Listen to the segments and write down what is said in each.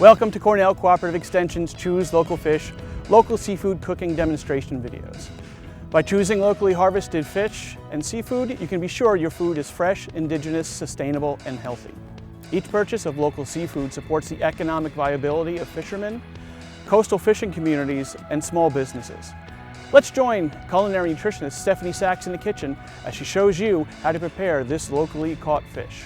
Welcome to Cornell Cooperative Extension's Choose Local Fish, local seafood cooking demonstration videos. By choosing locally harvested fish and seafood, you can be sure your food is fresh, indigenous, sustainable, and healthy. Each purchase of local seafood supports the economic viability of fishermen, coastal fishing communities, and small businesses. Let's join culinary nutritionist Stephanie Sachs in the kitchen as she shows you how to prepare this locally caught fish.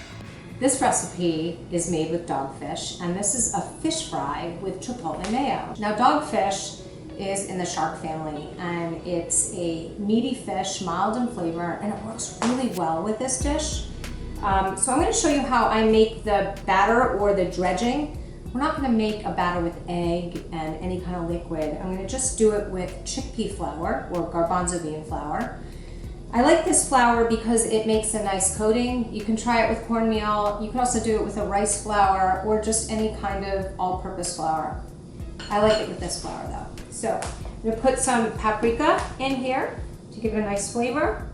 This recipe is made with dogfish, and this is a fish fry with Chipotle Mayo. Now, dogfish is in the shark family, and it's a meaty fish, mild in flavor, and it works really well with this dish. So I'm going to show you how I make the batter or the dredging. We're not going to make a batter with egg and any kind of liquid. I'm going to just do it with chickpea flour or garbanzo bean flour. I like this flour because it makes a nice coating. You can try it with cornmeal. You can also do it with a rice flour or just any kind of all-purpose flour. I like it with this flour though. So I'm going to put some paprika in here to give it a nice flavor.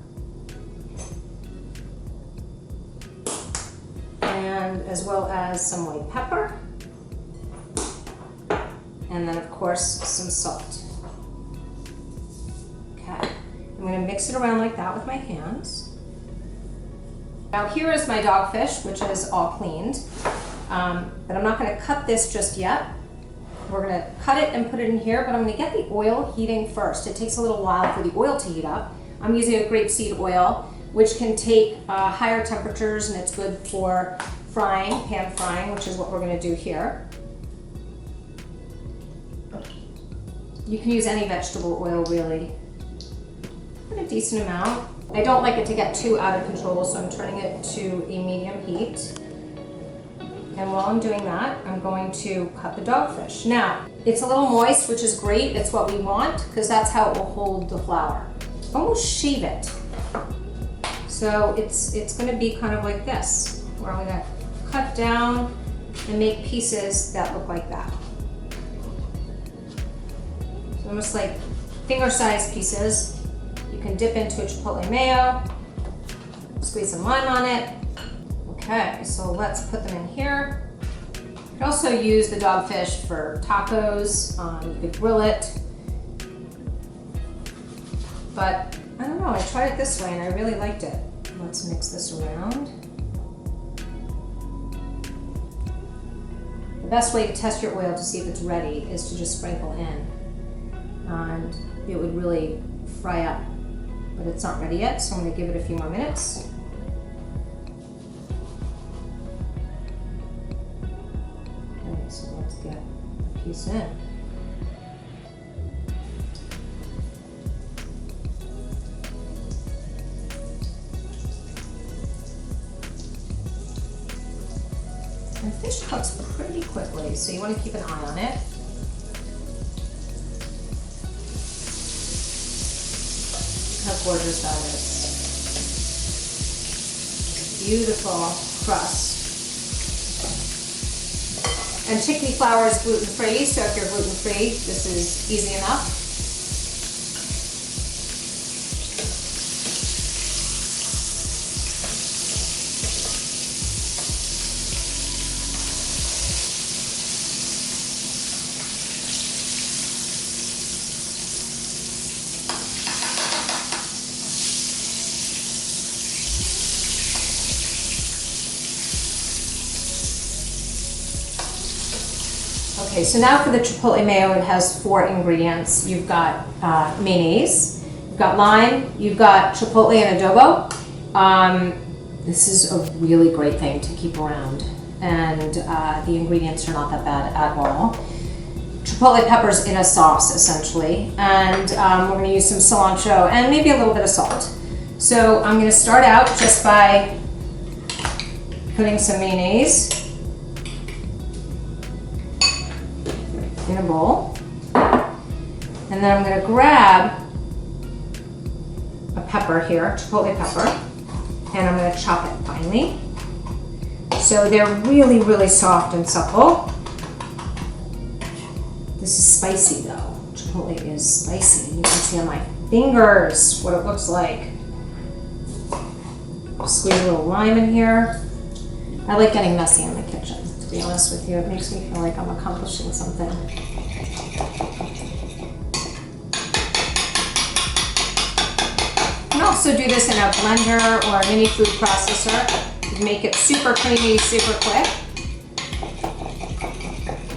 And as well as some white pepper. And then of course some salt. Okay. I'm going to mix it around like that with my hands. Now here is my dogfish, which is all cleaned, but I'm not going to cut this just yet. We're going to cut it and put it in here, but I'm going to get the oil heating first. It takes a little while for the oil to heat up. I'm using a grapeseed oil, which can take higher temperatures, and it's good for frying, pan frying, which is what we're going to do here. You can use any vegetable oil really. A decent amount. I don't like it to get too out of control, so I'm turning it to a medium heat. And while I'm doing that, I'm going to cut the dogfish. Now, it's a little moist, which is great. It's what we want because that's how it will hold the flour. Almost shave it. So it's going to be kind of like this, where I'm going to cut down and make pieces that look like that. So almost like finger-sized pieces. You can dip into a Chipotle Mayo, squeeze some lime on it. Okay, so let's put them in here. You can also use the dogfish for tacos. You could grill it. But I don't know, I tried it this way and I really liked it. Let's mix this around. The best way to test your oil to see if it's ready is to just sprinkle in. And it would really fry up. But it's not ready yet, so I'm going to give it a few more minutes. Okay, so let's get a piece in. And fish cooks pretty quickly, so you want to keep an eye on it. How gorgeous that is. Beautiful crust. And chickpea flour is gluten-free, so if you're gluten-free, this is easy enough. Okay, so now for the Chipotle Mayo, it has 4 ingredients. You've got mayonnaise, you've got lime, you've got chipotle and adobo. This is a really great thing to keep around, and the ingredients are not that bad at all. Chipotle peppers in a sauce, essentially, and we're going to use some cilantro and maybe a little bit of salt. So I'm going to start out just by putting some mayonnaise in a bowl, and then I'm going to grab a pepper here, chipotle pepper, and I'm going to chop it finely. So they're really, really soft and supple. This is spicy though. Chipotle is spicy. You can see on my fingers what it looks like. I'll squeeze a little lime in here. I like getting messy in the kitchen. be honest with you. It makes me feel like I'm accomplishing something. You can also do this in a blender or a mini food processor to make it super creamy, super quick.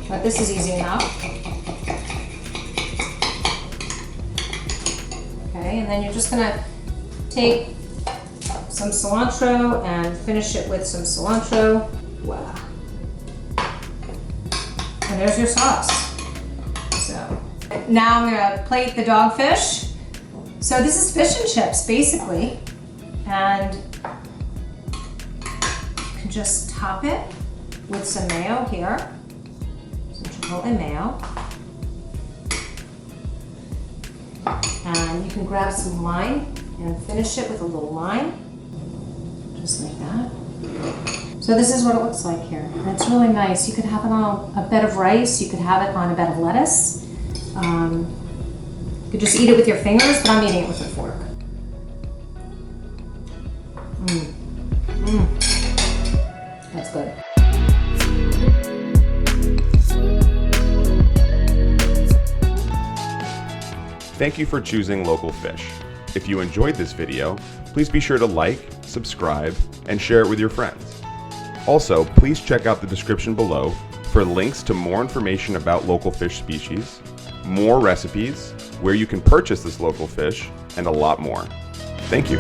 But this is easy enough. Okay, and then you're just gonna take some cilantro and finish it with some cilantro. Wow. And there's your sauce. So now I'm gonna plate the dogfish. So this is fish and chips, basically. And you can just top it with some mayo here. Some Chipotle mayo. And you can grab some lime and finish it with a little lime. Just like that. So this is what it looks like here. And it's really nice. You could have it on a bed of rice. You could have it on a bed of lettuce. You could just eat it with your fingers, but I'm eating it with a fork. That's good. Thank you for choosing Local Fish. If you enjoyed this video, please be sure to like, subscribe, and share it with your friends. Also, please check out the description below for links to more information about local fish species, more recipes, where you can purchase this local fish, and a lot more. Thank you.